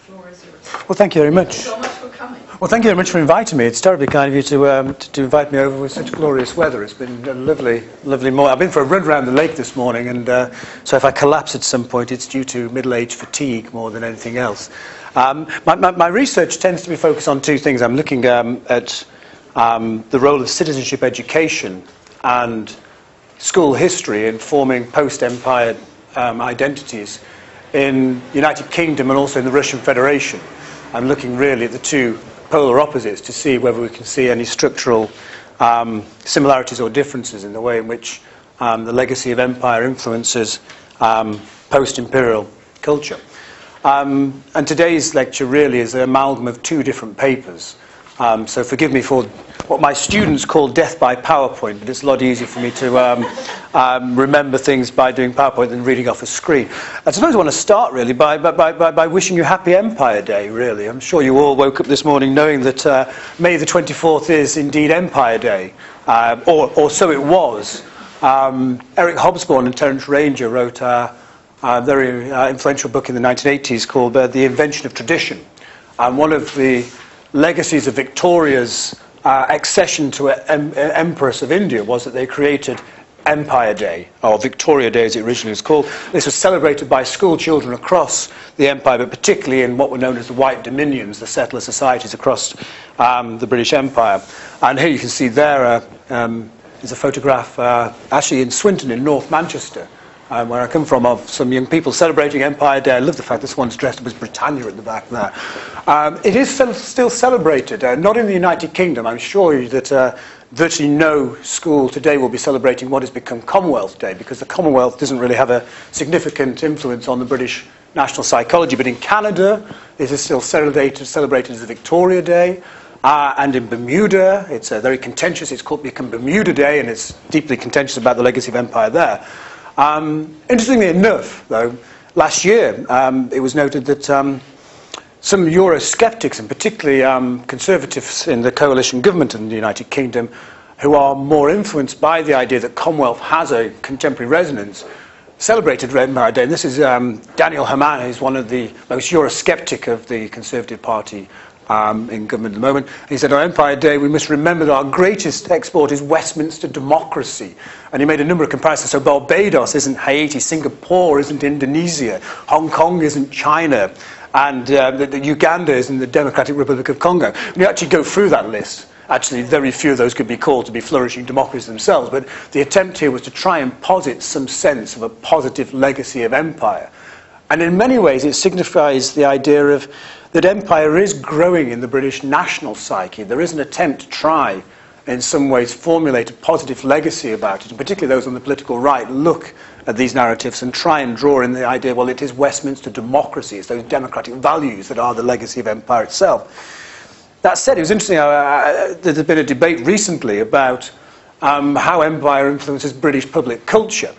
floor is yours. Well, thank you very much. Thank you so much for coming. Well, thank you very much for inviting me. It's terribly kind of you to invite me over with such glorious weather. It's been a lovely, lovely morning. I've been for a run around the lake this morning, and so if I collapse at some point, it's due to middle-age fatigue more than anything else. My research tends to be focused on two things. I'm looking at the role of citizenship education and school history in forming post-empire identities in the United Kingdom and also in the Russian Federation. I'm looking really at the two polar opposites to see whether we can see any structural similarities or differences in the way in which the legacy of empire influences post-imperial culture. And today's lecture really is an amalgam of two different papers. So forgive me for what my students call death by PowerPoint, but it's a lot easier for me to remember things by doing PowerPoint than reading off a screen. I suppose I want to start really by wishing you Happy Empire Day, really. I'm sure you all woke up this morning knowing that May the 24th is indeed Empire Day, or so it was. Eric Hobsbawm and Terence Ranger wrote a very influential book in the 1980s called The Invention of Tradition. And one of the legacies of Victoria's accession to Empress of India was that they created Empire Day, or Victoria Day as it originally was called. This was celebrated by school children across the empire, but particularly in what were known as the White Dominions, the settler societies across the British Empire. And here you can see there is a photograph actually in Swinton in North Manchester, where I come from, of some young people celebrating Empire Day. I love the fact this one's dressed up as Britannia at the back there. It is still celebrated, not in the United Kingdom. I'm sure that virtually no school today will be celebrating what has become Commonwealth Day, because the Commonwealth doesn't really have a significant influence on the British national psychology. But in Canada, it is still celebrated as the Victoria Day. And in Bermuda, it's very contentious. It's become Bermuda Day, and it's deeply contentious about the legacy of empire there. Interestingly enough, though, last year it was noted that some Eurosceptics, and particularly conservatives in the coalition government in the United Kingdom, who are more influenced by the idea that Commonwealth has a contemporary resonance, celebrated Empire Day. And this is Daniel Haman, who's one of the most Eurosceptic of the Conservative Party in government at the moment. He said, on Empire Day, we must remember that our greatest export is Westminster democracy. And he made a number of comparisons. So Barbados isn't Haiti, Singapore isn't Indonesia, Hong Kong isn't China, and Uganda isn't the Democratic Republic of Congo. When you actually go through that list, actually very few of those could be called to be flourishing democracies themselves, but the attempt here was to try and posit some sense of a positive legacy of empire. And in many ways, it signifies the idea of that empire is growing in the British national psyche. There is an attempt to try, in some ways, formulate a positive legacy about it, and particularly those on the political right look at these narratives and try and draw in the idea, well, it is Westminster democracy, it's those democratic values that are the legacy of empire itself. That said, it was interesting, there's been a debate recently about how empire influences British public culture.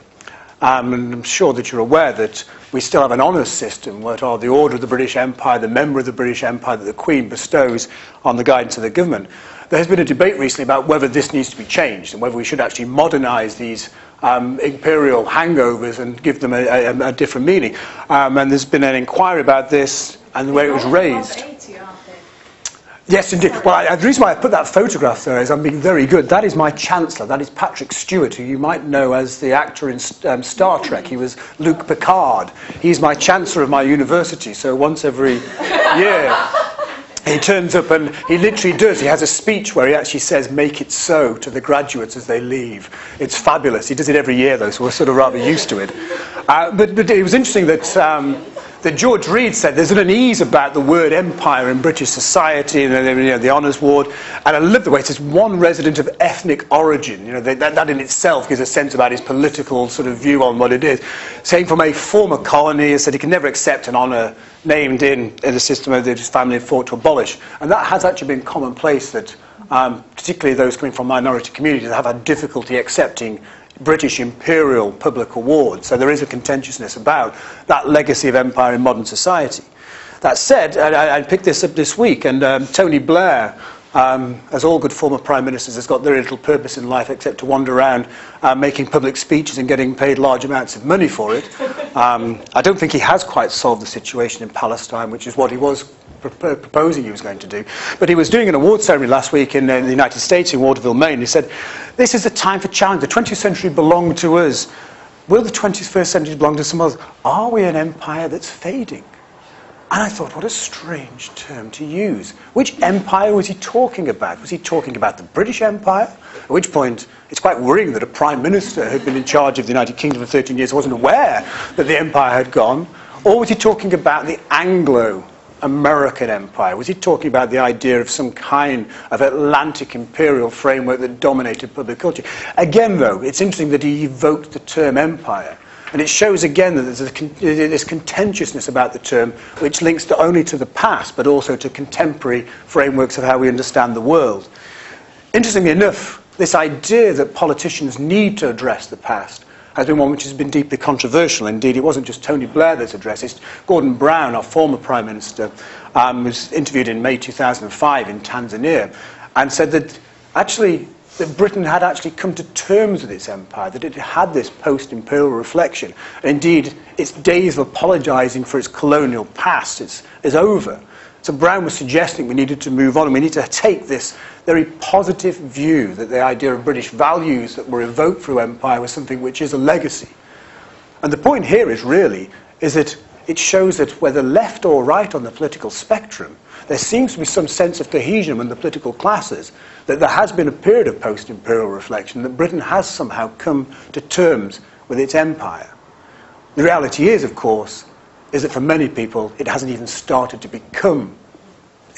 And I'm sure that you're aware that we still have an honours system, what are the Order of the British Empire, the Member of the British Empire that the Queen bestows on the guidance of the government. There has been a debate recently about whether this needs to be changed and whether we should actually modernise these imperial hangovers and give them a different meaning. And there's been an inquiry about this and the way it was raised. Yes, indeed. Well, the reason why I put that photograph there is I'm being very good. That is my Chancellor. That is Patrick Stewart, who you might know as the actor in Star Trek. He was Luke Picard. He's my Chancellor of my university, so once every year he turns up and he literally does. He has a speech where he actually says, "Make it so," to the graduates as they leave. It's fabulous. He does it every year, though, so we're sort of rather used to it. But it was interesting that George Reid said there's an unease about the word empire in British society, and the honours ward. And I love the way it says one resident of ethnic origin. That in itself gives a sense about his political sort of view on what it is. Saying from a former colony, he said he can never accept an honour named in the system that his family fought to abolish. And that has actually been commonplace, that particularly those coming from minority communities have had difficulty accepting British imperial public awards. So there is a contentiousness about that legacy of empire in modern society. That said, I picked this up this week, and Tony Blair as all good former prime ministers, has got very little purpose in life except to wander around making public speeches and getting paid large amounts of money for it. I don't think he has quite solved the situation in Palestine, which is what he was proposing he was going to do. But he was doing an award ceremony last week in the United States, in Waterville, Maine. He said, "This is the time for challenge. The 20th century belonged to us. Will the 21st century belong to some others? Are we an empire that's fading?" And I thought, what a strange term to use. Which empire was he talking about? Was he talking about the British Empire? At which point, it's quite worrying that a prime minister who'd been in charge of the United Kingdom for 13 years wasn't aware that the empire had gone. Or was he talking about the Anglo-American Empire? Was he talking about the idea of some kind of Atlantic imperial framework that dominated public culture? Again, though, it's interesting that he evoked the term empire. And it shows again that there's this contentiousness about the term, which links not only to the past, but also to contemporary frameworks of how we understand the world. Interestingly enough, this idea that politicians need to address the past has been one which has been deeply controversial. Indeed, it wasn't just Tony Blair that's addressed it. Gordon Brown, our former Prime Minister, was interviewed in May 2005 in Tanzania, and said that actually that Britain had actually come to terms with its empire, that it had this post-imperial reflection. And indeed, its days of apologising for its colonial past is over. So Brown was suggesting we needed to move on, and we need to take this very positive view that the idea of British values that were evoked through empire was something which is a legacy. And the point here is that it shows that whether left or right on the political spectrum, there seems to be some sense of cohesion among the political classes, that there has been a period of post-imperial reflection, that Britain has somehow come to terms with its empire. The reality is, of course, is that for many people, it hasn't even started to become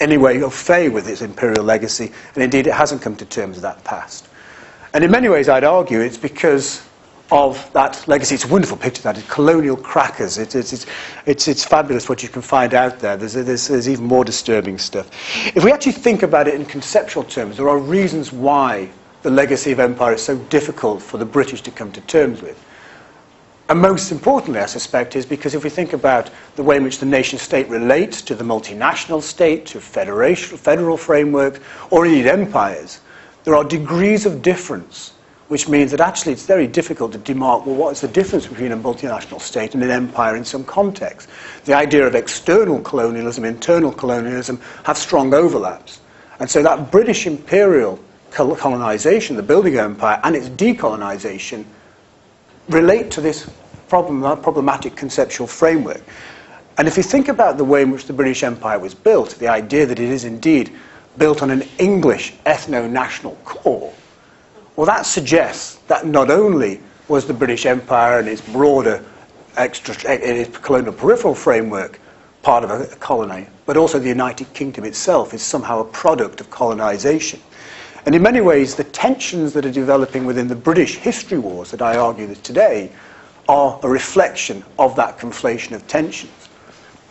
any way au fait with its imperial legacy, and indeed it hasn't come to terms with that past. And in many ways, I'd argue it's because of that legacy. It's a wonderful picture, that is colonial crackers. It's fabulous what you can find out there. There's even more disturbing stuff. If we actually think about it in conceptual terms, there are reasons why the legacy of empire is so difficult for the British to come to terms with. And most importantly, I suspect, is because if we think about the way in which the nation-state relates to the multinational state, to federal framework, or indeed empires, there are degrees of difference, which means that actually it's very difficult to demark, well, what is the difference between a multinational state and an empire in some context? The idea of external colonialism, internal colonialism, have strong overlaps. And so that British imperial colonisation, the building of empire, and its decolonisation relate to this problematic conceptual framework. And if you think about the way in which the British Empire was built, the idea that it is indeed built on an English ethno-national core, well, that suggests that not only was the British Empire and its broader its colonial peripheral framework part of a colony, but also the United Kingdom itself is somehow a product of colonisation. And in many ways, the tensions that are developing within the British history wars that I argue that today are a reflection of that conflation of tensions.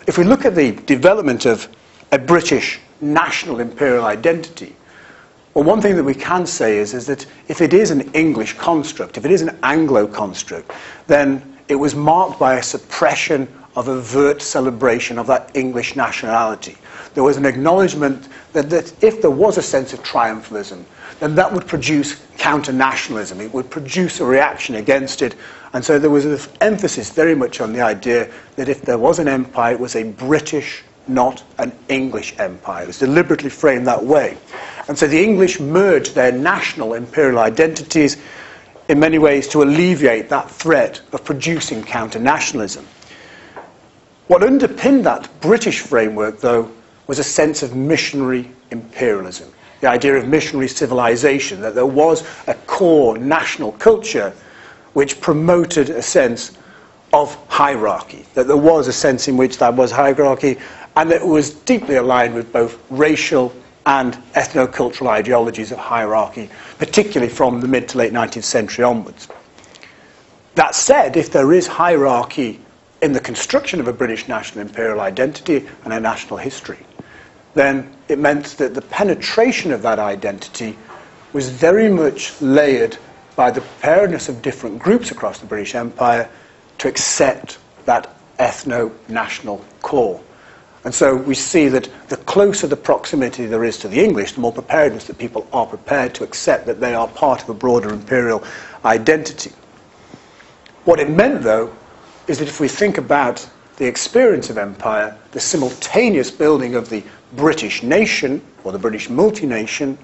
If we look at the development of a British national imperial identity, well, one thing that we can say is that if it is an English construct, if it is an Anglo construct, then it was marked by a suppression of overt celebration of that English nationality. There was an acknowledgement that if there was a sense of triumphalism, then that would produce counter-nationalism. It would produce a reaction against it. And so there was an emphasis very much on the idea that if there was an empire, it was a British, not an English empire. It was deliberately framed that way. And so the English merged their national imperial identities in many ways to alleviate that threat of producing counter-nationalism. What underpinned that British framework, though, was a sense of missionary imperialism, the idea of missionary civilization, that there was a core national culture which promoted a sense of hierarchy, that there was a sense in which that was hierarchy, and that it was deeply aligned with both racial and ethno-cultural ideologies of hierarchy, particularly from the mid to late 19th century onwards. That said, if there is hierarchy in the construction of a British national imperial identity and a national history, then it meant that the penetration of that identity was very much layered by the preparedness of different groups across the British Empire to accept that ethno-national core. And so we see that the closer the proximity there is to the English, the more preparedness that people are prepared to accept that they are part of a broader imperial identity. What it meant, though, is that if we think about the experience of empire, the simultaneous building of the British nation, or the British multination,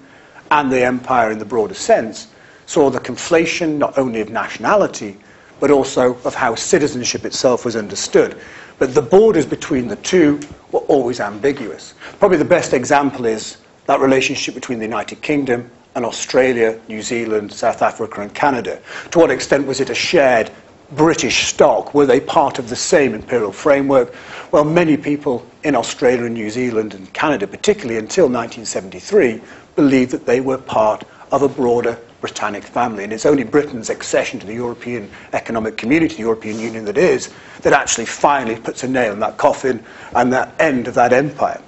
and the empire in the broader sense, saw the conflation not only of nationality, but also of how citizenship itself was understood. But the borders between the two were always ambiguous. Probably the best example is that relationship between the United Kingdom and Australia, New Zealand, South Africa, and Canada. To what extent was it a shared British stock? Were they part of the same imperial framework? Well, many people in Australia and New Zealand and Canada, particularly until 1973, believed that they were part of a broader Britannic family. And it's only Britain's accession to the European Economic Community, the European Union that actually finally puts a nail in that coffin and that end of that empire.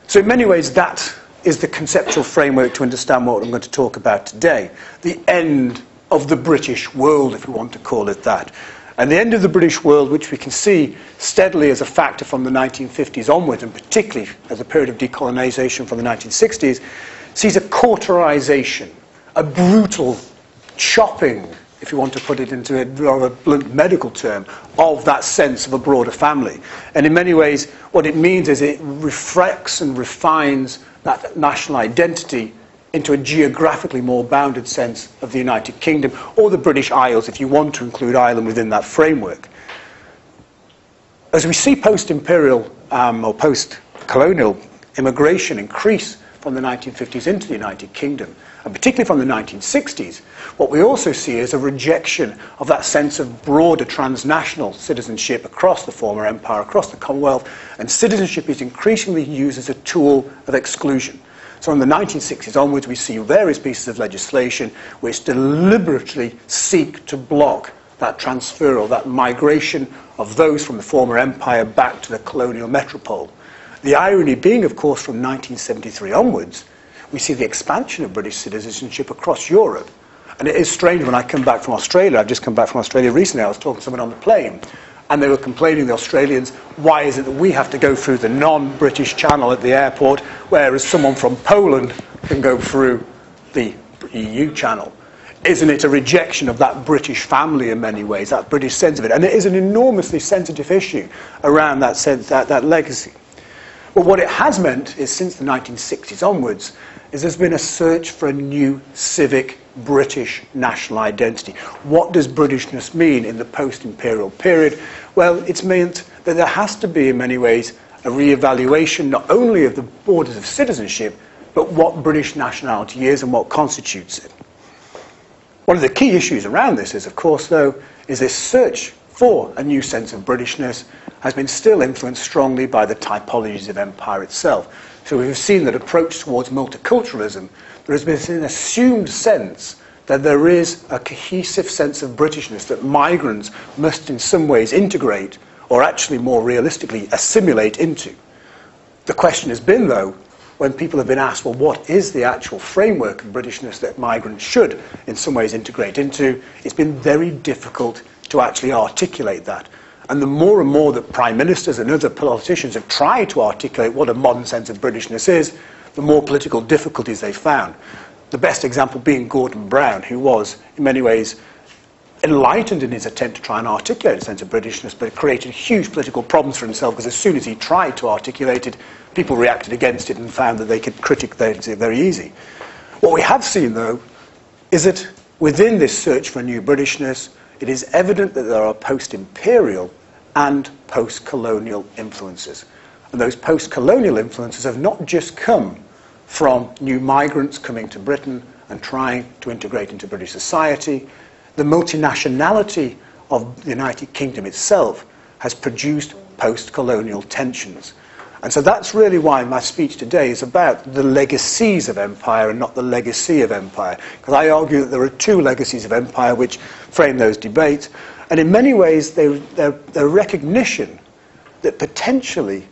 So in many ways, that is the conceptual framework to understand what I'm going to talk about today. The end of the British world, if we want to call it that. And the end of the British world, which we can see steadily as a factor from the 1950s onwards, and particularly as a period of decolonisation from the 1960s, sees a cauterisation, a brutal chopping, if you want to put it into a rather blunt medical term, of that sense of a broader family. And in many ways, what it means is it reflects and refines that national identity into a geographically more bounded sense of the United Kingdom, or the British Isles, if you want to include Ireland within that framework. As we see post-imperial or post-colonial immigration increase from the 1950s into the United Kingdom, and particularly from the 1960s, what we also see is a rejection of that sense of broader transnational citizenship across the former empire, across the Commonwealth, and citizenship is increasingly used as a tool of exclusion. So in the 1960s onwards, we see various pieces of legislation which deliberately seek to block that transferal, that migration of those from the former empire back to the colonial metropole. The irony being, of course, from 1973 onwards, we see the expansion of British citizenship across Europe. And it is strange when I come back from Australia. I've just come back from Australia recently. I was talking to someone on the plane, and they were complaining, the Australians, why is it that we have to go through the non-British channel at the airport, whereas someone from Poland can go through the EU channel? Isn't it a rejection of that British family in many ways, that British sense of it? And it is an enormously sensitive issue around that sense, that legacy. But what it has meant is, since the 1960s onwards, is there's been a search for a new civic British national identity. What does Britishness mean in the post-imperial period? Well, it's meant that there has to be, in many ways, a re-evaluation not only of the borders of citizenship, but what British nationality is and what constitutes it. One of the key issues around this is, of course, though, is this search for a new sense of Britishness has been still influenced strongly by the typologies of empire itself. So we've seen that approach towards multiculturalism, there has been an assumed sense that there is a cohesive sense of Britishness that migrants must in some ways integrate, or actually more realistically assimilate into. The question has been, though, when people have been asked, well, what is the actual framework of Britishness that migrants should in some ways integrate into, it's been very difficult to actually articulate that. And the more and more that prime ministers and other politicians have tried to articulate what a modern sense of Britishness is, the more political difficulties they've found. The best example being Gordon Brown, who was, in many ways, enlightened in his attempt to try and articulate a sense of Britishness, but it created huge political problems for himself, because as soon as he tried to articulate it, people reacted against it and found that they could criticise it very easy. What we have seen, though, is that within this search for new Britishness, it is evident that there are post-imperial and post-colonial influences. And those post-colonial influences have not just come from new migrants coming to Britain and trying to integrate into British society. The multinationality of the United Kingdom itself has produced post-colonial tensions. And so that's really why my speech today is about the legacies of empire and not the legacy of empire. Because I argue that there are two legacies of empire which frame those debates. And in many ways, they're recognition that potentially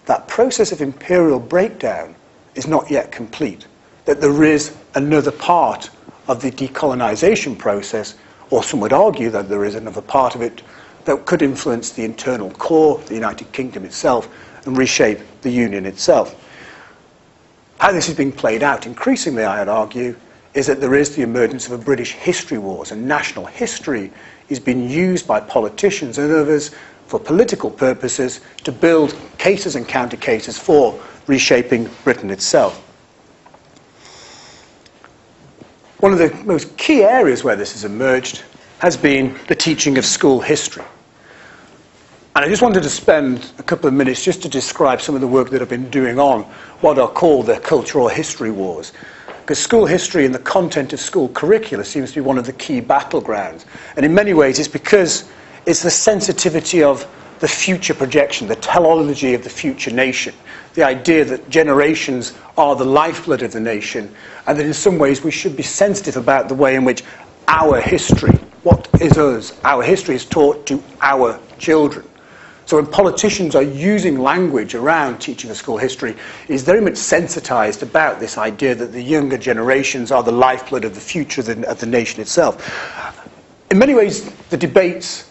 that process of imperial breakdown is not yet complete. That there is another part of the decolonisation process, or some would argue that there is another part of it that could influence the internal core, the United Kingdom itself, and reshape the Union itself. How this is being played out increasingly, I would argue, is that there is the emergence of a British history wars, and national history is being used by politicians and others for political purposes to build cases and counter cases for reshaping Britain itself. One of the most key areas where this has emerged has been the teaching of school history. And I just wanted to spend a couple of minutes just to describe some of the work that I've been doing on what are called the cultural history wars. Because school history and the content of school curricula seems to be one of the key battlegrounds. And in many ways it's because it's the sensitivity of the future projection, the teleology of the future nation, the idea that generations are the lifeblood of the nation, and that in some ways we should be sensitive about the way in which our history, what is us, our history is taught to our children. So when politicians are using language around teaching of school history, it is very much sensitized about this idea that the younger generations are the lifeblood of the future of the nation itself. In many ways, the debates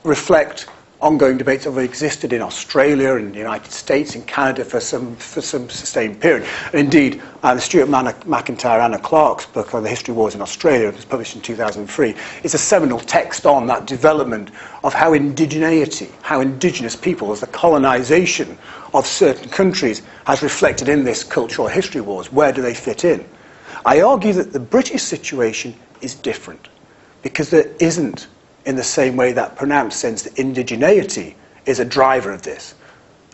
reflect ongoing debates that have existed in Australia, in the United States, in Canada for some sustained period. And indeed, the Stuart McIntyre, Anna Clark's book on the history wars in Australia, it was published in 2003, is a seminal text on that development of how indigeneity, how indigenous peoples, the colonisation of certain countries has reflected in this cultural history wars. Where do they fit in? I argue that the British situation is different, because there isn't, in the same way, that pronounced sense that indigeneity is a driver of this.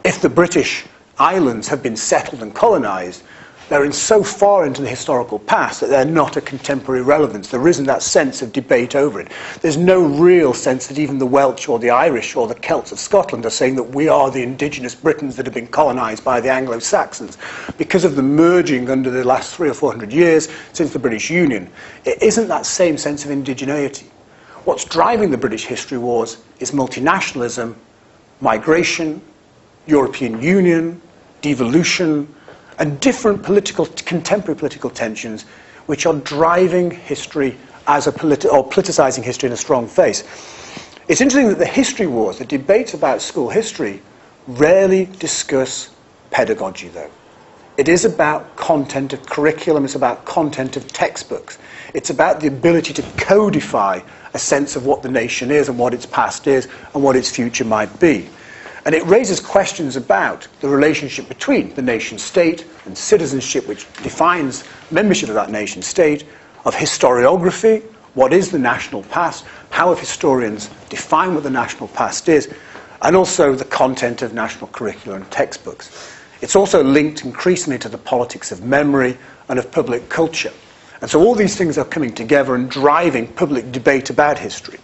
If the British islands have been settled and colonised, they're in so far into the historical past that they're not a contemporary relevance. There isn't that sense of debate over it. There's no real sense that even the Welsh or the Irish or the Celts of Scotland are saying that we are the indigenous Britons that have been colonised by the Anglo-Saxons. Because of the merging under the last 300 or 400 years since the British Union, it isn't that same sense of indigeneity. What's driving the British history wars is multinationalism, migration, European Union, devolution, and different contemporary political tensions which are driving history as or politicizing history in a strong face. It's interesting that the history wars, the debates about school history, rarely discuss pedagogy, though. It is about content of curriculum, it's about content of textbooks. It's about the ability to codify a sense of what the nation is and what its past is and what its future might be. And it raises questions about the relationship between the nation state and citizenship, which defines membership of that nation state, of historiography, what is the national past, how have historians defined what the national past is, and also the content of national curricula and textbooks. It's also linked increasingly to the politics of memory and of public culture. And so all these things are coming together and driving public debate about history.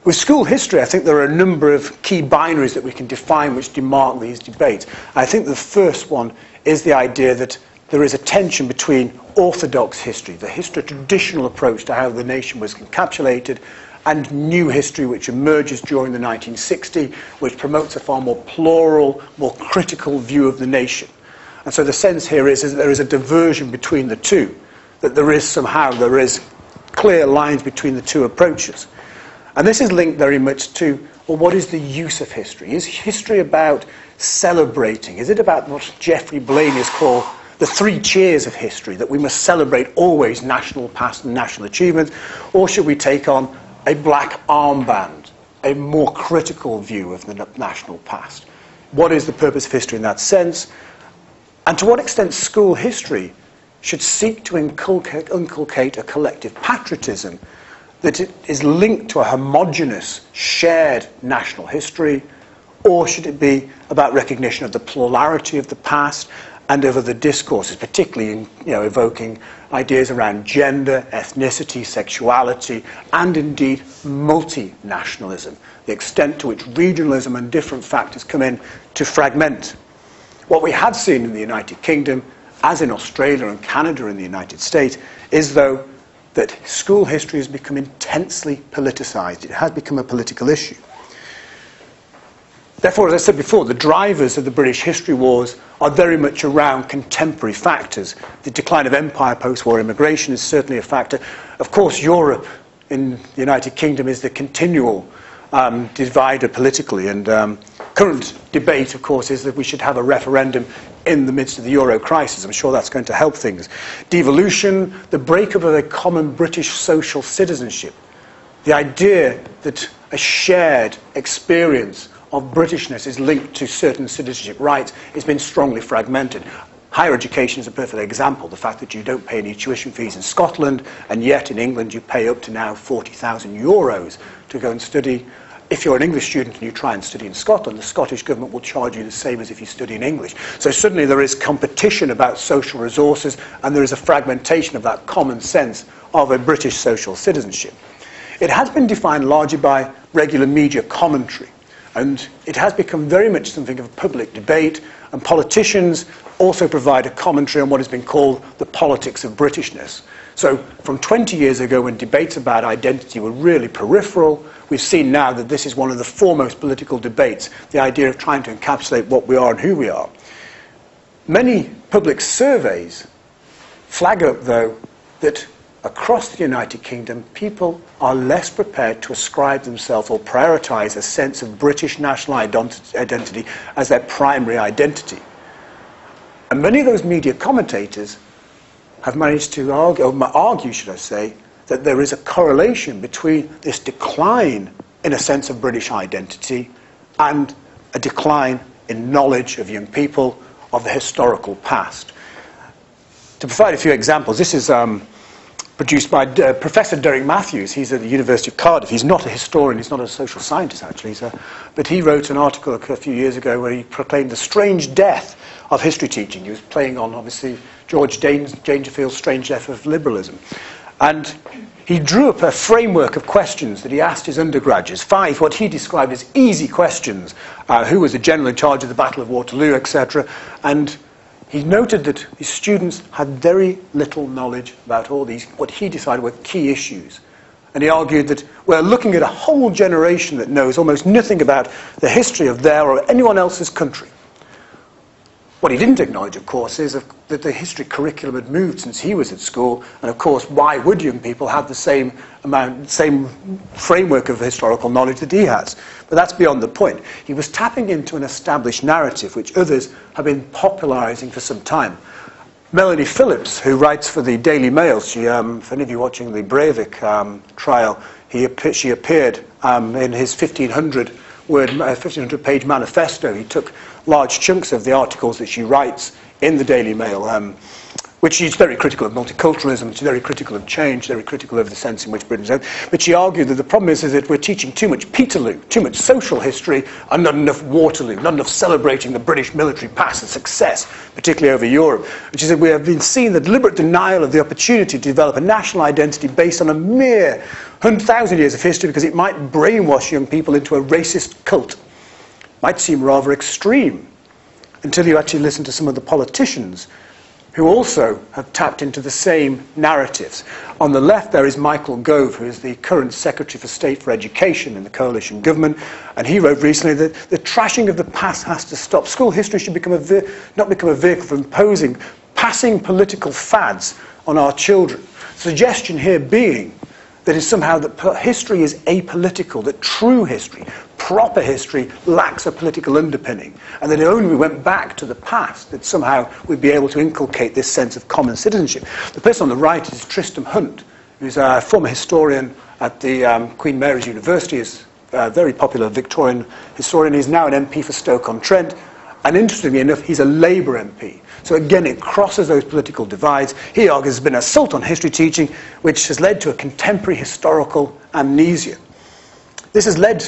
With school history, I think there are a number of key binaries that we can define which demark these debates. I think the first one is the idea that there is a tension between orthodox history, the traditional approach to how the nation was encapsulated, and new history which emerges during the 1960s, which promotes a far more plural, more critical view of the nation. And so the sense here is that there is a diversion between the two, that there is clear lines between the two approaches. And this is linked very much to, well, what is the use of history? Is history about celebrating? Is it about what Geoffrey Blaine has called the three cheers of history, that we must celebrate always national past and national achievements? Or should we take on a black armband, a more critical view of the national past? What is the purpose of history in that sense? And to what extent school history should seek to inculcate a collective patriotism that it is linked to a homogeneous, shared national history, or should it be about recognition of the plurality of the past and of other discourses, particularly in evoking ideas around gender, ethnicity, sexuality, and indeed multinationalism, the extent to which regionalism and different factors come in to fragment. What we have seen in the United Kingdom, as in Australia and Canada and the United States, is though that school history has become intensely politicized. It has become a political issue. Therefore, as I said before, the drivers of the British history wars are very much around contemporary factors. The decline of empire, post-war immigration is certainly a factor. Of course, Europe in the United Kingdom is the continual divider politically, and current debate, of course, is that we should have a referendum in the midst of the Euro crisis. I'm sure that's going to help things. Devolution, the breakup of a common British social citizenship. The idea that a shared experience of Britishness is linked to certain citizenship rights has been strongly fragmented. Higher education is a perfect example. The fact that you don't pay any tuition fees in Scotland, and yet in England you pay up to now 40,000 euros to go and study. If you're an English student and you try and study in Scotland, the Scottish government will charge you the same as if you study in English. So suddenly there is competition about social resources, and there is a fragmentation of that common sense of a British social citizenship. It has been defined largely by regular media commentary, and it has become very much something of a public debate, and politicians also provide a commentary on what has been called the politics of Britishness. So from 20 years ago, when debates about identity were really peripheral, we've seen now that this is one of the foremost political debates, the idea of trying to encapsulate what we are and who we are. Many public surveys flag up, though, that across the United Kingdom, people are less prepared to ascribe themselves or prioritise a sense of British national identity as their primary identity. And many of those media commentators have managed to argue, should I say, that there is a correlation between this decline in a sense of British identity and a decline in knowledge of young people of the historical past. To provide a few examples, this is produced by Professor Derek Matthews. He's at the University of Cardiff. He's not a historian, he's not a social scientist actually, but he wrote an article a few years ago where he proclaimed the strange death of history teaching. He was playing on, obviously, George Dangerfield's strange death of liberalism. And he drew up a framework of questions that he asked his undergraduates, 5 what he described as easy questions, who was the general in charge of the Battle of Waterloo, etc. And he noted that his students had very little knowledge about all these, what he decided were key issues. And he argued that we're looking at a whole generation that knows almost nothing about the history of their or anyone else's country. What he didn't acknowledge, of course, is that the history curriculum had moved since he was at school, and of course, why would young people have the same framework of historical knowledge that he has? But that's beyond the point. He was tapping into an established narrative which others have been popularising for some time. Melanie Phillips, who writes for the Daily Mail, she, for any of you watching the Breivik trial, she appeared in his 1,500-page manifesto. He took large chunks of the articles that she writes in the Daily Mail, which she's very critical of multiculturalism, she's very critical of change, very critical of the sense in which Britain's own. But she argued that the problem is that we're teaching too much Peterloo, too much social history, and not enough Waterloo, not enough celebrating the British military past and success, particularly over Europe. And she said we have been seeing the deliberate denial of the opportunity to develop a national identity based on a mere 100,000 years of history, because it might brainwash young people into a racist cult. Might seem rather extreme until you actually listen to some of the politicians who also have tapped into the same narratives. On the left there is Michael Gove, who is the current Secretary for State for Education in the coalition government, and he wrote recently that the trashing of the past has to stop. School history should not become a vehicle for imposing passing political fads on our children. The suggestion here being that is somehow that history is apolitical, that true history, proper history, lacks a political underpinning, and that only we went back to the past that somehow we'd be able to inculcate this sense of common citizenship. The person on the right is Tristram Hunt, who's a former historian at the Queen Mary's University, is a very popular Victorian historian. He's now an MP for Stoke-on-Trent, and interestingly enough, he's a Labour MP. So again, it crosses those political divides. He argues there's been an assault on history teaching, which has led to a contemporary historical amnesia. This has led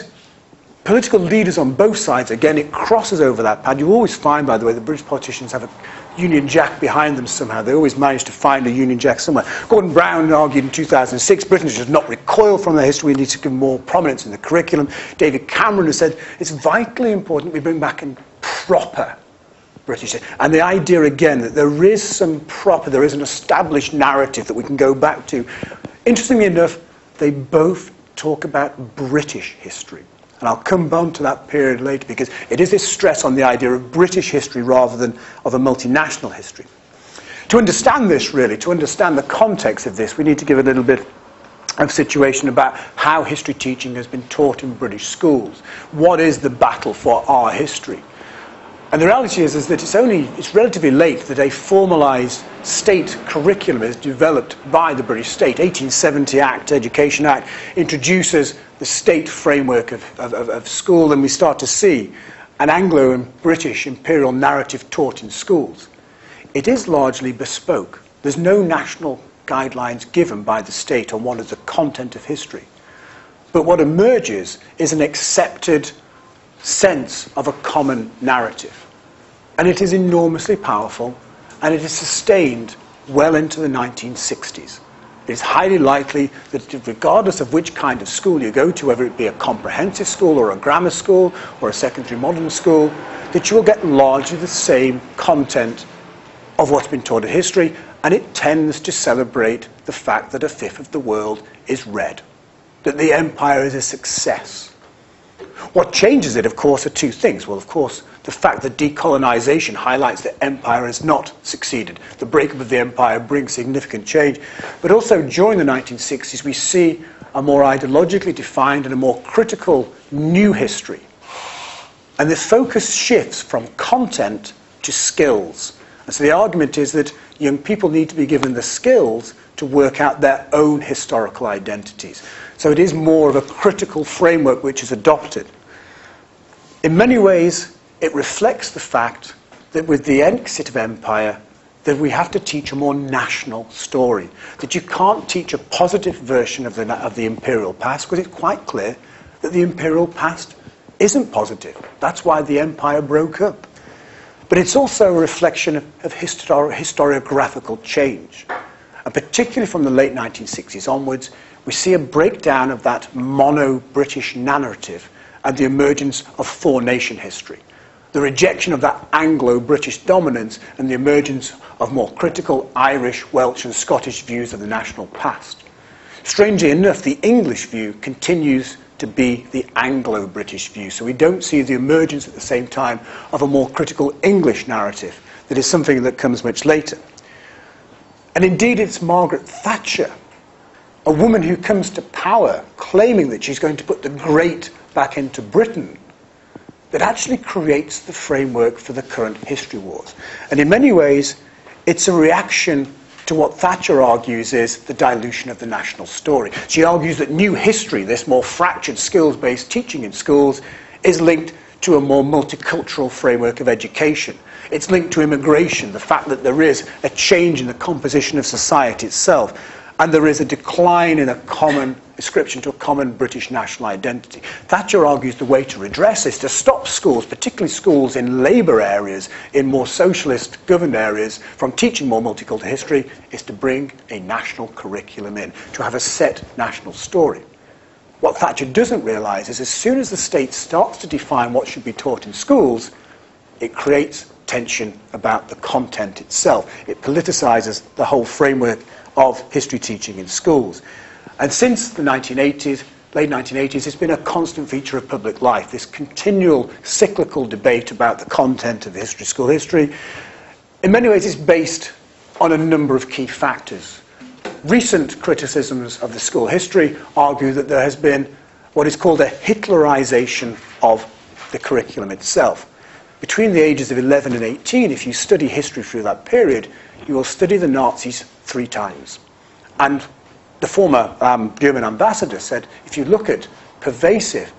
political leaders on both sides, again, it crosses over that pad. You always find, by the way, the British politicians have a Union Jack behind them somehow. They always manage to find a Union Jack somewhere. Gordon Brown argued in 2006, Britain should not recoil from their history, we need to give more prominence in the curriculum. David Cameron has said, it's vitally important we bring back in proper British. And the idea, again, that there is an established narrative that we can go back to. Interestingly enough, they both talk about British history. And I'll come on to that period later, because it is this stress on the idea of British history rather than of a multinational history. To understand this, really, to understand the context of this, we need to give a little bit of situation about how history teaching has been taught in British schools. What is the battle for our history? And the reality is that it's relatively late that a formalised state curriculum is developed by the British state. 1870 Act, Education Act, introduces the state framework of school, and we start to see an Anglo and British imperial narrative taught in schools. It is largely bespoke. There's no national guidelines given by the state on what is the content of history. But what emerges is an accepted sense of a common narrative. And it is enormously powerful, and it is sustained well into the 1960s. It is highly likely that regardless of which kind of school you go to, whether it be a comprehensive school or a grammar school or a secondary modern school, that you will get largely the same content of what's been taught in history, and it tends to celebrate the fact that a fifth of the world is red, that the empire is a success. What changes it, of course, are two things. Well, of course, the fact that decolonization highlights that empire has not succeeded. The breakup of the empire brings significant change. But also, during the 1960s, we see a more ideologically defined and a more critical new history. And the focus shifts from content to skills. And so the argument is that young people need to be given the skills to work out their own historical identities. So it is more of a critical framework which is adopted. In many ways, it reflects the fact that with the exit of empire, that we have to teach a more national story. That you can't teach a positive version of the imperial past, because it's quite clear that the imperial past isn't positive. That's why the empire broke up. But it's also a reflection of historiographical change. And particularly from the late 1960s onwards, we see a breakdown of that mono-British narrative and the emergence of four-nation history. The rejection of that Anglo-British dominance and the emergence of more critical Irish, Welsh and Scottish views of the national past. Strangely enough, the English view continues to be the Anglo-British view. So we don't see the emergence at the same time of a more critical English narrative that is something that comes much later. And indeed, it's Margaret Thatcher, a woman who comes to power claiming that she's going to put the great back into Britain, that actually creates the framework for the current history wars. And in many ways, it's a reaction to what Thatcher argues is the dilution of the national story. She argues that new history, this more fractured skills-based teaching in schools, is linked to a more multicultural framework of education. It's linked to immigration, the fact that there is a change in the composition of society itself, and there is a decline in a common ascription to a common British national identity. Thatcher argues the way to redress this, to stop schools, particularly schools in labour areas, in more socialist governed areas, from teaching more multicultural history, is to bring a national curriculum in, to have a set national story. What Thatcher doesn't realise is as soon as the state starts to define what should be taught in schools, it creates tension about the content itself. It politicises the whole framework of history teaching in schools. And since the 1980s, late 1980s, it's been a constant feature of public life, this continual cyclical debate about the content of history, school history. In many ways, it's based on a number of key factors. Recent criticisms of the school history argue that there has been what is called a Hitlerization of the curriculum itself. Between the ages of 11 and 18, if you study history through that period, you will study the Nazis 3 times. And the former German ambassador said, if you look at pervasive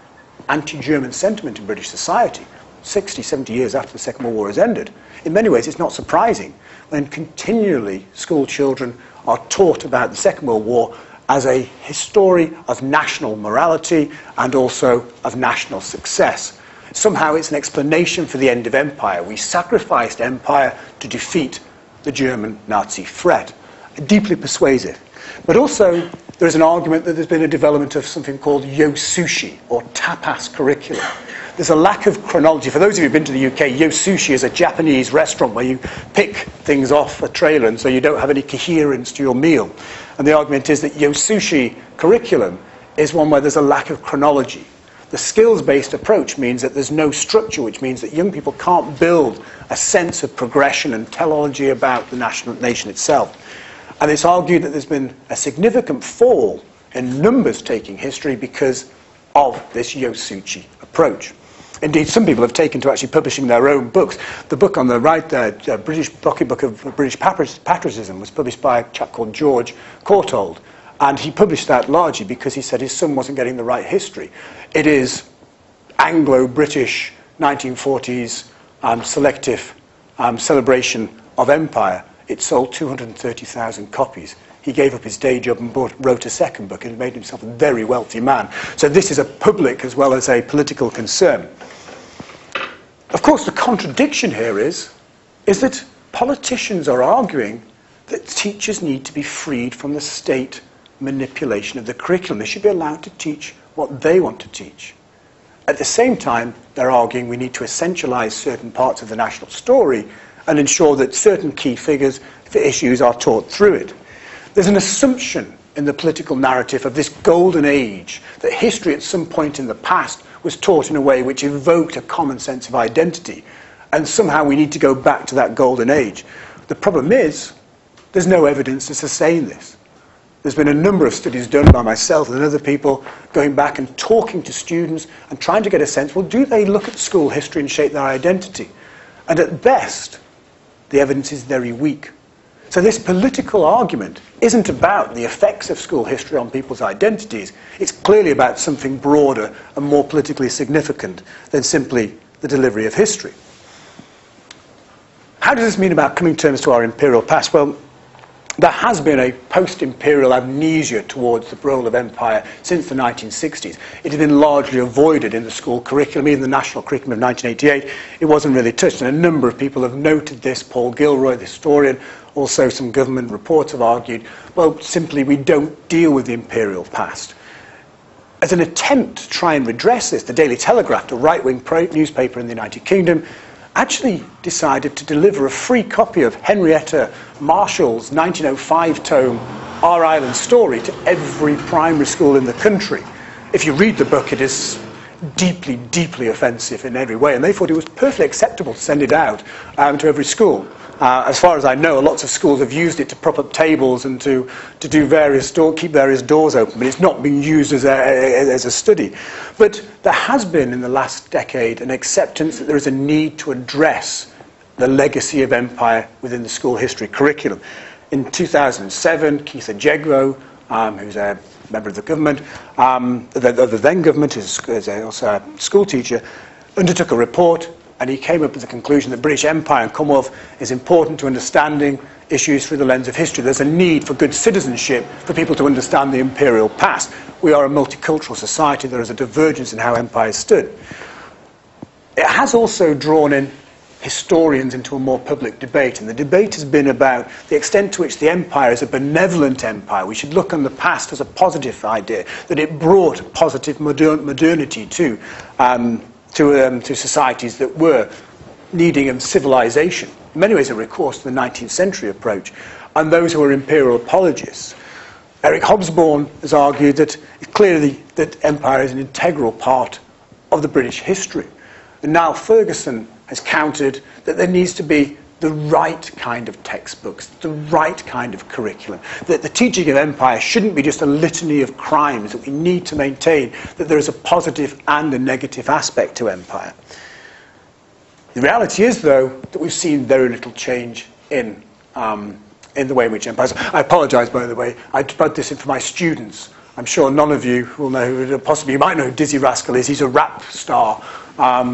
anti-German sentiment in British society, 60, 70 years after the Second World War has ended, in many ways it's not surprising when continually school children are taught about the Second World War as a story of national morality and also of national success. Somehow it's an explanation for the end of empire. We sacrificed empire to defeat the German Nazi threat. Deeply persuasive. But also, there is an argument that there's been a development of something called yo sushi, or tapas curriculum. There's a lack of chronology. For those of you who've been to the UK, yo sushi is a Japanese restaurant where you pick things off a trailer, and so you don't have any coherence to your meal. And the argument is that yo sushi curriculum is one where there's a lack of chronology. The skills-based approach means that there's no structure, which means that young people can't build a sense of progression and teleology about the nation itself. And it's argued that there's been a significant fall in numbers taking history because of this Yosuchi approach. Indeed, some people have taken to actually publishing their own books. The book on the right there, British Pocket Book of British Patriotism, was published by a chap called George Courtauld. And he published that largely because he said his son wasn't getting the right history. It is Anglo-British 1940s selective celebration of empire. It sold 230,000 copies. He gave up his day job and wrote a second book and made himself a very wealthy man. So this is a public as well as a political concern. Of course, the contradiction here is that politicians are arguing that teachers need to be freed from the state manipulation of the curriculum. They should be allowed to teach what they want to teach. At the same time, they're arguing we need to essentialize certain parts of the national story and ensure that certain key figures for issues are taught through it. There's an assumption in the political narrative of this golden age that history at some point in the past was taught in a way which evoked a common sense of identity, and somehow we need to go back to that golden age. The problem is, there's no evidence to sustain this. There's been a number of studies done by myself and other people going back and talking to students and trying to get a sense, well, do they look at school history and shape their identity? And at best, the evidence is very weak. So this political argument isn't about the effects of school history on people's identities. It's clearly about something broader and more politically significant than simply the delivery of history. How does this mean about coming to terms to our imperial past? Well, there has been a post-imperial amnesia towards the role of empire since the 1960s. It had been largely avoided in the school curriculum, even the national curriculum of 1988. It wasn't really touched, and a number of people have noted this. Paul Gilroy, the historian, also some government reports have argued, well, simply we don't deal with the imperial past. As an attempt to try and redress this, the Daily Telegraph, a right-wing newspaper in the United Kingdom, actually decided to deliver a free copy of Henrietta Marshall's 1905 tome, Our Island Story, to every primary school in the country. If you read the book, it is deeply, deeply offensive in every way, and they thought it was perfectly acceptable to send it out to every school. As far as I know, lots of schools have used it to prop up tables and to do keep various doors open, but it's not been used as a study. But there has been, in the last decade, an acceptance that there is a need to address the legacy of empire within the school history curriculum. In 2007, Keith Ejegbo, who's a member of the government, the then government, is also a school teacher, undertook a report, and he came up with the conclusion that British Empire and Commonwealth is important to understanding issues through the lens of history. There's a need for good citizenship for people to understand the imperial past. We are a multicultural society. There is a divergence in how empire stood. It has also drawn in historians into a more public debate, and the debate has been about the extent to which the empire is a benevolent empire. We should look on the past as a positive idea, that it brought positive modernity to societies that were needing civilization. In many ways, a recourse to the 19th century approach. And those who are imperial apologists. Eric Hobsbawm has argued that it's clearly that empire is an integral part of the British history. And Niall Ferguson has countered that there needs to be the right kind of textbooks, the right kind of curriculum, that the teaching of empire shouldn't be just a litany of crimes, that we need to maintain that there is a positive and a negative aspect to empire. The reality is, though, that we've seen very little change in the way in which empires... I apologise, by the way, I put this in for my students. I'm sure none of you will know, possibly you might know who Dizzy Rascal is. He's a rap star,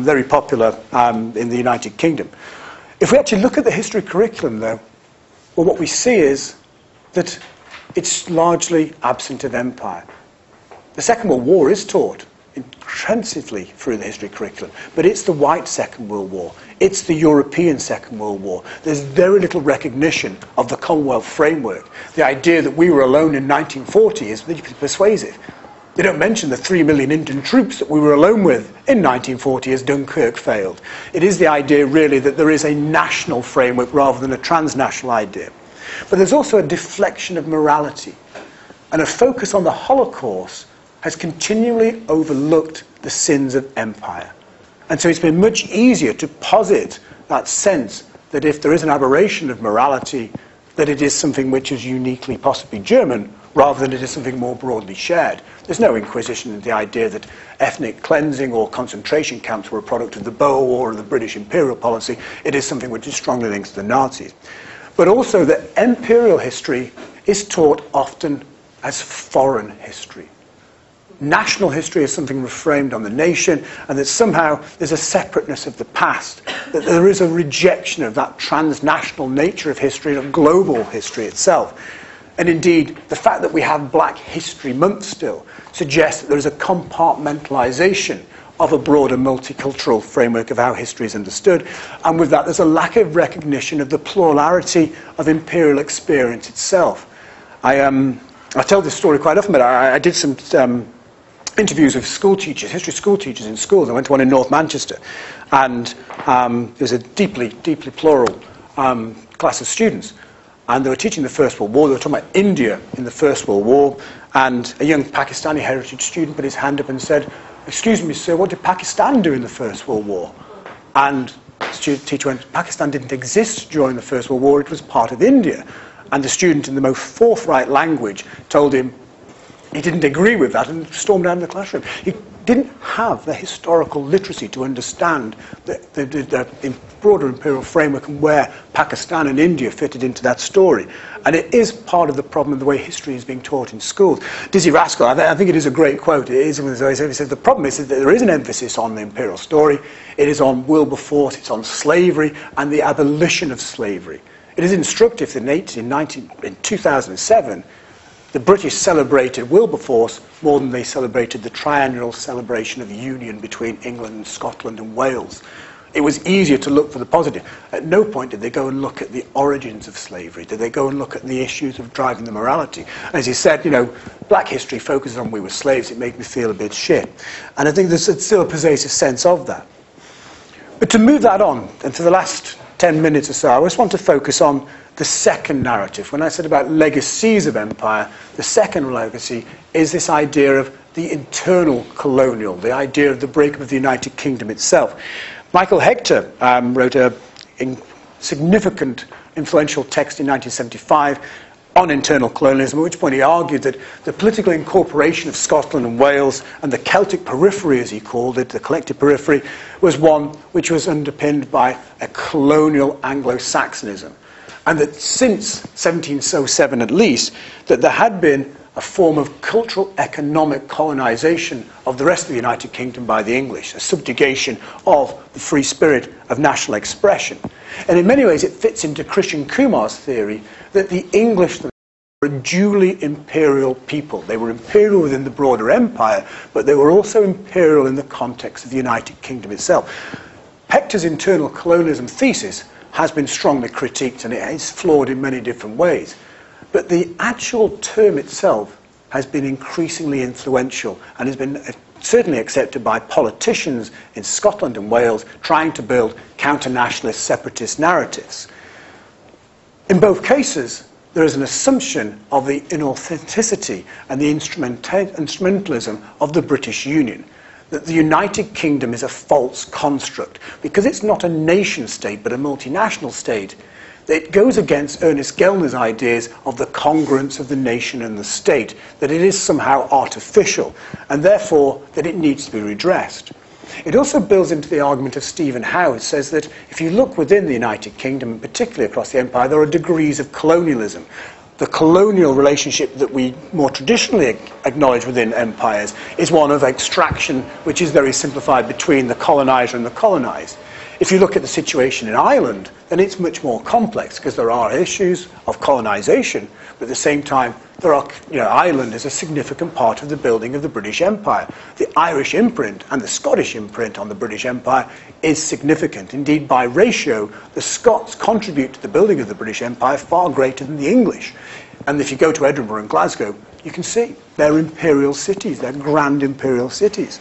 very popular in the United Kingdom. If we actually look at the history curriculum, though, well, what we see is that it's largely absent of empire. The Second World War is taught intensively through the history curriculum, but it's the white Second World War. It's the European Second World War. There's very little recognition of the Commonwealth framework. The idea that we were alone in 1940 is persuasive. They don't mention the 3 million Indian troops that we were alone with in 1940 as Dunkirk failed. It is the idea, really, that there is a national framework rather than a transnational idea. But there's also a deflection of morality. And a focus on the Holocaust has continually overlooked the sins of empire. And so it's been much easier to posit that sense that if there is an aberration of morality, that it is something which is uniquely possibly German, rather than it is something more broadly shared. There's no inquisition in the idea that ethnic cleansing or concentration camps were a product of the Boer War or the British imperial policy. It is something which is strongly linked to the Nazis. But also that imperial history is taught often as foreign history. National history is something reframed on the nation, and that somehow there's a separateness of the past, that there is a rejection of that transnational nature of history, of global history itself. And indeed, the fact that we have Black History Month still suggests that there is a compartmentalization of a broader multicultural framework of how history is understood. And with that, there's a lack of recognition of the plurality of imperial experience itself. I tell this story quite often, but I did some interviews with school teachers, history school teachers in schools. I went to one in North Manchester, and there's a deeply, deeply plural class of students. And they were teaching the First World War. They were talking about India in the First World War. And a young Pakistani heritage student put his hand up and said, "Excuse me, sir, what did Pakistan do in the First World War?" And the teacher went, "Pakistan didn't exist during the First World War. It was part of India." And the student, in the most forthright language, told him he didn't agree with that and stormed out of the classroom. He didn't have the historical literacy to understand the broader imperial framework and where Pakistan and India fitted into that story. And it is part of the problem of the way history is being taught in schools. Dizzy Rascal, I think it is a great quote. It is, as I said, the problem is that there is an emphasis on the imperial story. It is on Wilberforce, it's on slavery and the abolition of slavery. It is instructive that in 2007, the British celebrated Wilberforce more than they celebrated the triennial celebration of union between England, Scotland and Wales. It was easier to look for the positive. At no point did they go and look at the origins of slavery. Did they go and look at the issues of driving the morality? As he said, Black history focuses on we were slaves. It made me feel a bit shit. And I think there's still a pervasive sense of that. But to move that on, and for the last 10 minutes or so, I just want to focus on the second narrative. When I said about legacies of empire, the second legacy is this idea of the internal colonial, the idea of the breakup of the United Kingdom itself. Michael Hector wrote a significant, influential text in 1975 on internal colonialism, at which point he argued that the political incorporation of Scotland and Wales and the Celtic periphery, as he called it, the collective periphery, was one which was underpinned by a colonial Anglo-Saxonism. And that since 1707 at least, that there had been a form of cultural economic colonization of the rest of the United Kingdom by the English, a subjugation of the free spirit of national expression. And in many ways it fits into Christian Kumar's theory that the English were a duly imperial people. They were imperial within the broader empire, but they were also imperial in the context of the United Kingdom itself. Hector's internal colonialism thesis has been strongly critiqued, and it is flawed in many different ways. But the actual term itself has been increasingly influential and has been certainly accepted by politicians in Scotland and Wales trying to build counter-nationalist separatist narratives. In both cases, there is an assumption of the inauthenticity and the instrumentalism of the British Union, that the United Kingdom is a false construct. Because it's not a nation state but a multinational state, it goes against Ernest Gellner's ideas of the congruence of the nation and the state, that it is somehow artificial, and therefore that it needs to be redressed. It also builds into the argument of Stephen Howe, who says that if you look within the United Kingdom, and particularly across the empire, there are degrees of colonialism. The colonial relationship that we more traditionally acknowledge within empires is one of extraction, which is very simplified between the colonizer and the colonized. If you look at the situation in Ireland, then it's much more complex because there are issues of colonization, but at the same time, Ireland is a significant part of the building of the British Empire. The Irish imprint and the Scottish imprint on the British Empire is significant. Indeed, by ratio, the Scots contribute to the building of the British Empire far greater than the English. And if you go to Edinburgh and Glasgow, you can see they're imperial cities, they're grand imperial cities.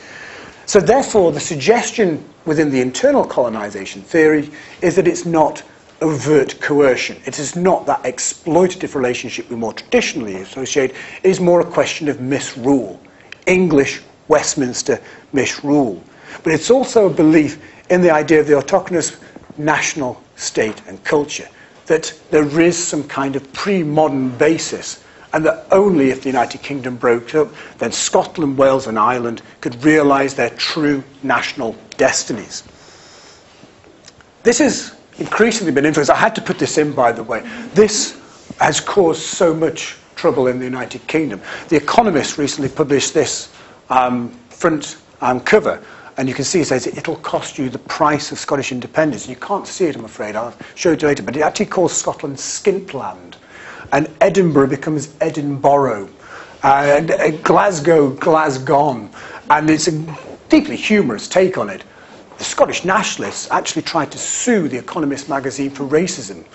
So therefore, the suggestion within the internal colonization theory is that it's not overt coercion. It is not that exploitative relationship we more traditionally associate. It is more a question of misrule. English, Westminster misrule. But it's also a belief in the idea of the autochthonous national state and culture, that there is some kind of pre-modern basis and that only if the United Kingdom broke up, then Scotland, Wales and Ireland could realise their true national destinies. This has increasingly been influenced. I had to put this in, by the way. This has caused so much trouble in the United Kingdom. The Economist recently published this front cover, and you can see it says it'll cost you the price of Scottish independence. You can't see it, I'm afraid. I'll show it later. But it actually calls Scotland Skintland. And Edinburgh becomes Edinburgh. And Glasgow, Glasgow. And it's a deeply humorous take on it. The Scottish nationalists actually tried to sue the Economist magazine for racism.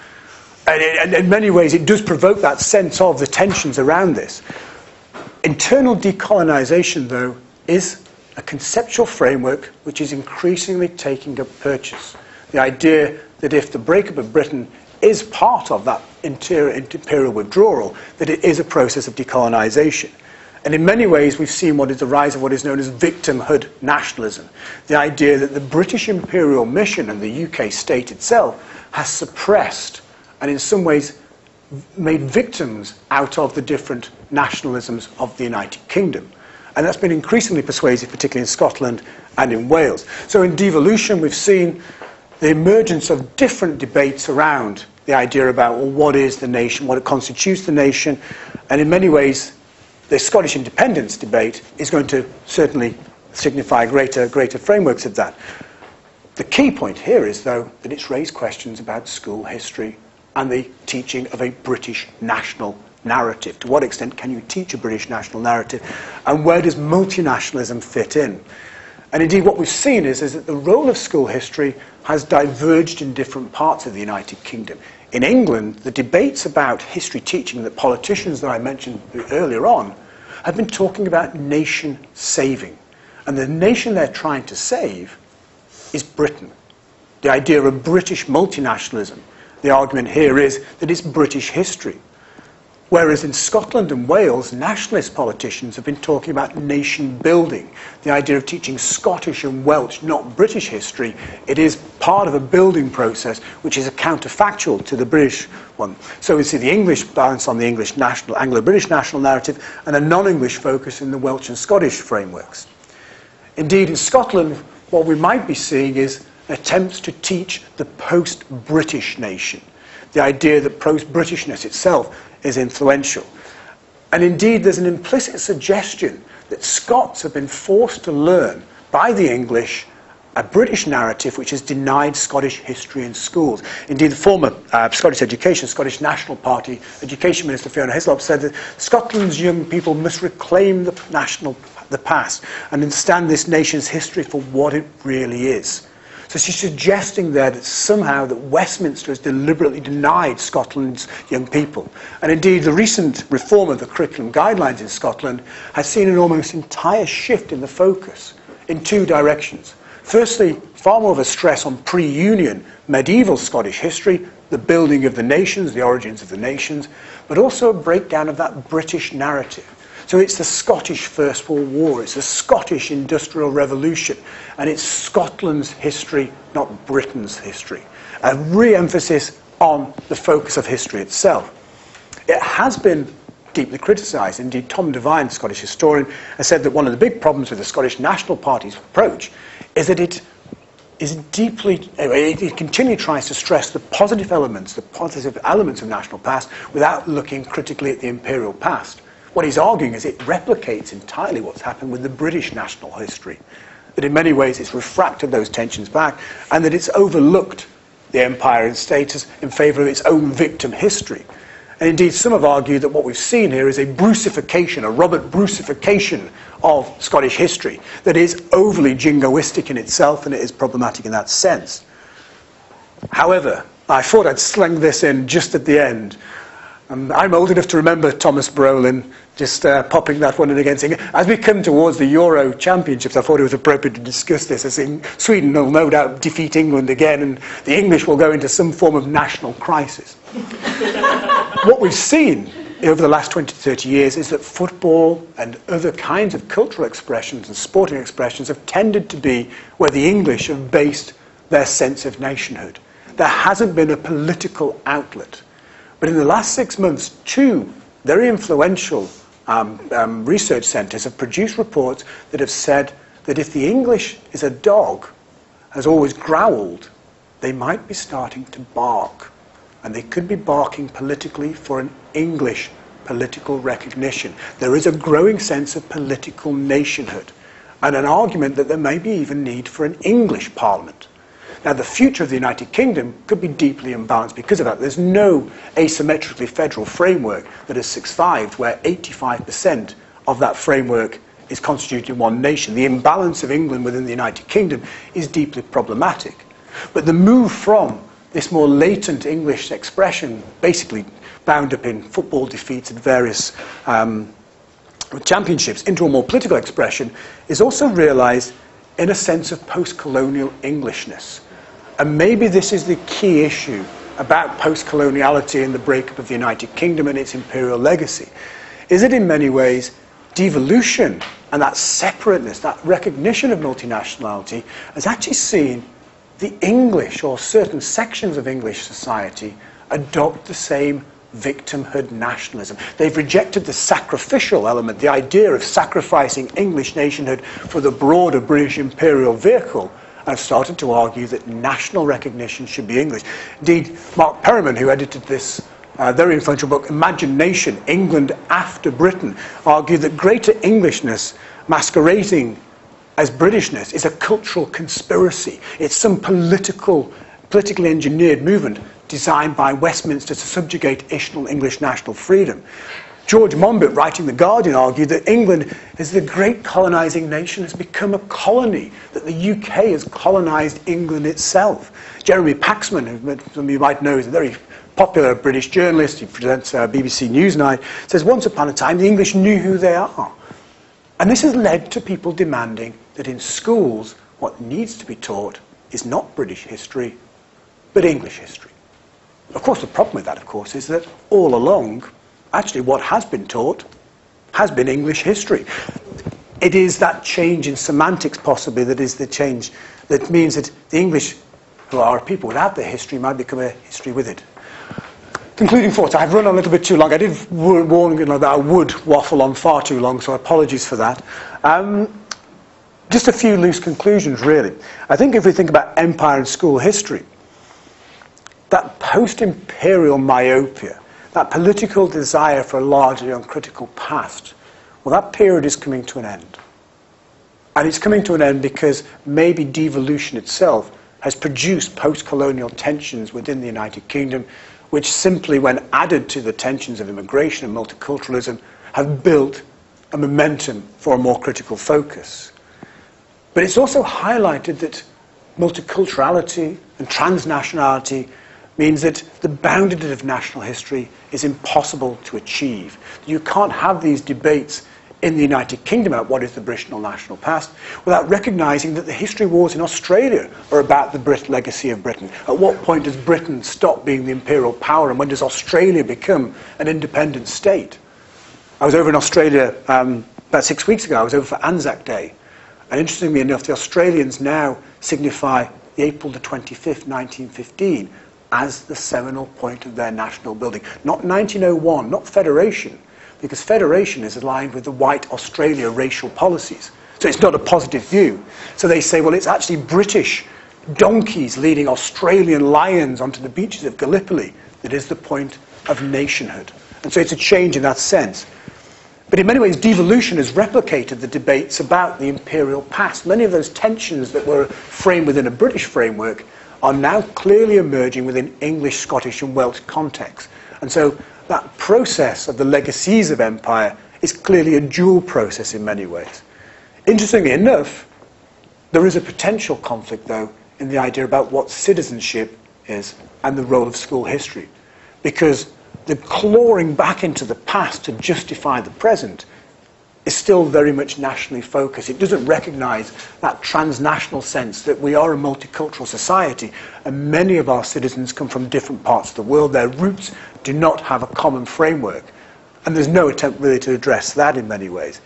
And in many ways, it does provoke that sense of the tensions around this. Internal decolonisation, though, is a conceptual framework which is increasingly taking up purchase. The idea that if the breakup of Britain is part of that imperial withdrawal, that it is a process of decolonisation. And in many ways, we've seen what is the rise of what is known as victimhood nationalism. The idea that the British imperial mission and the UK state itself has suppressed and in some ways made victims out of the different nationalisms of the United Kingdom. And that's been increasingly persuasive, particularly in Scotland and in Wales. So in devolution, we've seen the emergence of different debates around the idea about, well, what is the nation, what constitutes the nation, and in many ways, the Scottish independence debate is going to certainly signify greater frameworks of that. The key point here is, though, that it's raised questions about school history and the teaching of a British national narrative. To what extent can you teach a British national narrative, and where does multinationalism fit in? And indeed, what we've seen is that the role of school history has diverged in different parts of the United Kingdom. In England, the debates about history teaching, that politicians that I mentioned earlier on have been talking about nation saving. And the nation they're trying to save is Britain. The idea of British multinationalism. The argument here is that it's British history. Whereas in Scotland and Wales, nationalist politicians have been talking about nation building, the idea of teaching Scottish and Welsh, not British history. It is part of a building process which is a counterfactual to the British one. So we see the English balance on the English national, Anglo-British national narrative, and a non-English focus in the Welsh and Scottish frameworks. Indeed, in Scotland, what we might be seeing is attempts to teach the post-British nation, the idea that post-Britishness itself is influential. And indeed, there's an implicit suggestion that Scots have been forced to learn by the English a British narrative which has denied Scottish history in schools. Indeed, the former Scottish National Party Education Minister Fiona Hislop said that Scotland's young people must reclaim the past and understand this nation's history for what it really is. So she's suggesting there that somehow that Westminster has deliberately denied Scotland's young people. And indeed, the recent reform of the curriculum guidelines in Scotland has seen an almost entire shift in the focus in two directions. Firstly, far more of a stress on pre-Union medieval Scottish history, the building of the nations, the origins of the nations, but also a breakdown of that British narrative. So it's the Scottish First World War, it's the Scottish Industrial Revolution, and it's Scotland's history, not Britain's history. A re-emphasis on the focus of history itself. It has been deeply criticised. Indeed, Tom Devine, the Scottish historian, has said that one of the big problems with the Scottish National Party's approach is that it continually tries to stress the positive elements of national past without looking critically at the imperial past. What he's arguing is it replicates entirely what's happened with the British national history. That in many ways it's refracted those tensions back, and that it's overlooked the empire and status in favour of its own victim history. And indeed, some have argued that what we've seen here is a Bruceification, a Robert Bruceification of Scottish history that is overly jingoistic in itself, and it is problematic in that sense. However, I thought I'd sling this in just at the end. I'm old enough to remember Thomas Brolin just popping that one in again, saying, as we come towards the Euro Championships, I thought it was appropriate to discuss this, as in Sweden will no doubt defeat England again, and the English will go into some form of national crisis. What we've seen over the last 20 to 30 years is that football and other kinds of cultural expressions and sporting expressions have tended to be where the English have based their sense of nationhood. There hasn't been a political outlet. But in the last 6 months, two very influential research centres have produced reports that have said that if the English is a dog, has always growled, they might be starting to bark. And they could be barking politically for an English political recognition. There is a growing sense of political nationhood, and an argument that there may be even need for an English parliament. Now, the future of the United Kingdom could be deeply imbalanced because of that. There's no asymmetrically federal framework that has survived where 85% of that framework is constituted in one nation. The imbalance of England within the United Kingdom is deeply problematic. But the move from this more latent English expression, basically bound up in football defeats at various championships, into a more political expression, is also realised in a sense of post-colonial Englishness. And maybe this is the key issue about post-coloniality and the breakup of the United Kingdom and its imperial legacy, is that in many ways devolution and that separateness, that recognition of multinationality, has actually seen the English, or certain sections of English society, adopt the same victimhood nationalism. They've rejected the sacrificial element, the idea of sacrificing English nationhood for the broader British imperial vehicle, and have started to argue that national recognition should be English. Indeed, Mark Perriman, who edited this very influential book, Imagine Nation, England After Britain, argued that greater Englishness masquerading as Britishness is a cultural conspiracy. It's some politically engineered movement designed by Westminster to subjugate English national freedom. George Monbiot, writing The Guardian, argued that England, as the great colonising nation, has become a colony, that the UK has colonised England itself. Jeremy Paxman, who some of you might know, is a very popular British journalist, he presents BBC Newsnight, says once upon a time the English knew who they are. And this has led to people demanding that in schools what needs to be taught is not British history, but English history. Of course, the problem with that, of course, is that all along, actually what has been taught has been English history. It is that change in semantics, possibly, that is the change that means that the English, who are a people without their history, might become a history with it. Concluding thoughts. I've run on a little bit too long. I did warn you that I would waffle on far too long, so apologies for that. Just a few loose conclusions, really. I think if we think about empire and school history, that post-imperial myopia, that political desire for a largely uncritical past, well, that period is coming to an end. And it's coming to an end because maybe devolution itself has produced post-colonial tensions within the United Kingdom, which simply, when added to the tensions of immigration and multiculturalism, have built a momentum for a more critical focus. But it's also highlighted that multiculturality and transnationality means that the boundaries of national history is impossible to achieve. You can't have these debates in the United Kingdom about what is the British national past without recognising that the history wars in Australia are about the legacy of Britain. At what point does Britain stop being the imperial power, and when does Australia become an independent state? I was over in Australia about 6 weeks ago. I was over for Anzac Day. And interestingly enough, the Australians now signify the April the 25th, 1915, as the seminal point of their national building. Not 1901, not federation, because federation is aligned with the white Australia racial policies. So it's not a positive view. So they say, well, it's actually British donkeys leading Australian lions onto the beaches of Gallipoli that is the point of nationhood. And so it's a change in that sense. But in many ways, devolution has replicated the debates about the imperial past. Many of those tensions that were framed within a British framework are now clearly emerging within English, Scottish and Welsh contexts. And so that process of the legacies of empire is clearly a dual process in many ways. Interestingly enough, there is a potential conflict, though, in the idea about what citizenship is and the role of school history. Because the clawing back into the past to justify the present is still very much nationally focused. It doesn't recognise that transnational sense that we are a multicultural society and many of our citizens come from different parts of the world. Their roots do not have a common framework. And there's no attempt really to address that in many ways.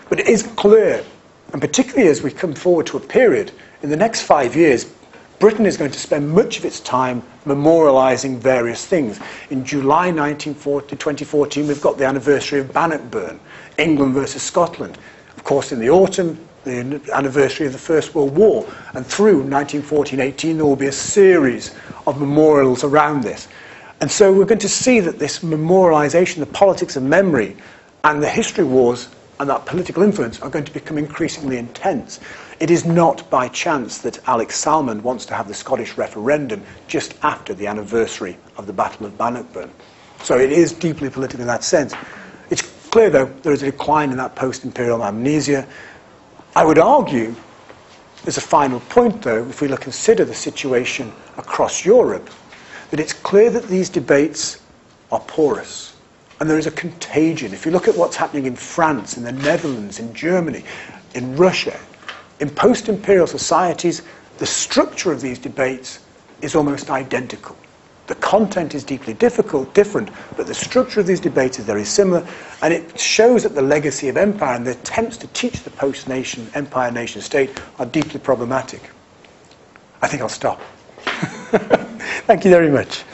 But it is clear, and particularly as we come forward to a period, in the next 5 years, Britain is going to spend much of its time memorialising various things. In July 2014, we've got the anniversary of Bannockburn, England versus Scotland. Of course, in the autumn, the anniversary of the First World War. And through 1914-18, there will be a series of memorials around this. And so we're going to see that this memorialisation, the politics of memory, and the history wars and that political influence are going to become increasingly intense. It is not by chance that Alex Salmond wants to have the Scottish referendum just after the anniversary of the Battle of Bannockburn. So it is deeply political in that sense. It's clear, though, there is a decline in that post-imperial amnesia. I would argue, as a final point, though, if we consider the situation across Europe, that it's clear that these debates are porous. And there is a contagion. If you look at what's happening in France, in the Netherlands, in Germany, in Russia, in post-imperial societies, the structure of these debates is almost identical. The content is deeply different, but the structure of these debates is very similar, and it shows that the legacy of empire and the attempts to teach the post-nation, empire, nation-state are deeply problematic. I think I'll stop. Thank you very much.